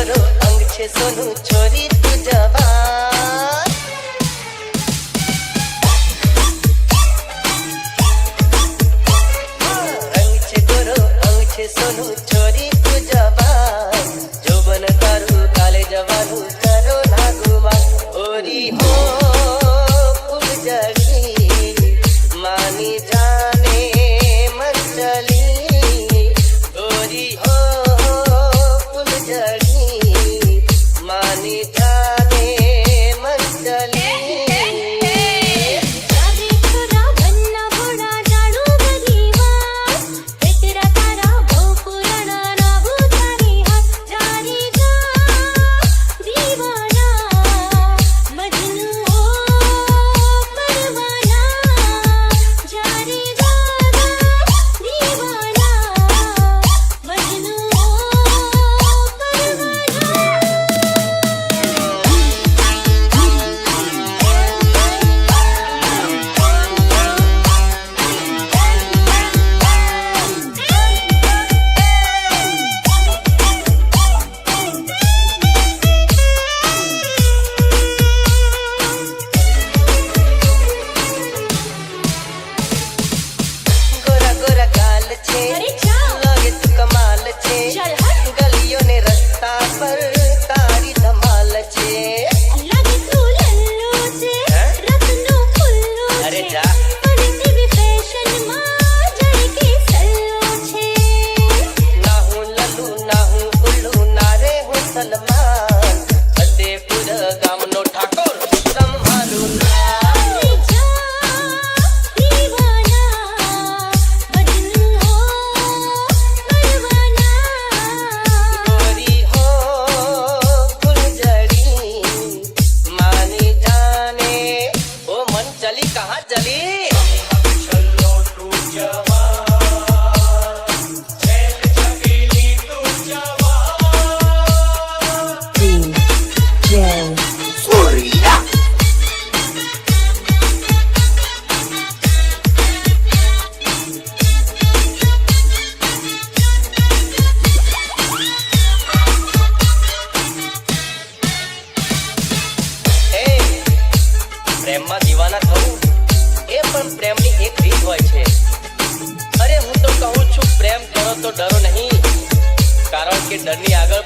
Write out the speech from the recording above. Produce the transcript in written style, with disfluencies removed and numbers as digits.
गोरो अंग छे सोनू छोरी तू जवान रंग छे गोरो अंग छे सोनू छोरी तू जवान जोबन तारू काले जवानू करो ना गुमान ओरी हो फूल जड़ी मानी जाने मन चली ओरी हो फूल जड़ी मानी जाने मन चली लगे तू कमाल छे गलियों ने रस्ता पर तारी धमाल छे लगे तू लल्लू छे रत्नो फुल्लू अरे छे जा पड़ती भी फैशन में जड़ के सल्लू छे ना हूँ लल्लू ना हूँ उल्लू ना रे हूँ सलमान फतेहपुर गाम नो ठाकोर संभालू ना चली कहाँ चली प्रेम में दीवाना थવું એ પણ પ્રેમની એક રીત હોય છે અરે હું તો કહું છું પ્રેમ કરો તો ડરો નહીં કારણ કે ડરની આગળ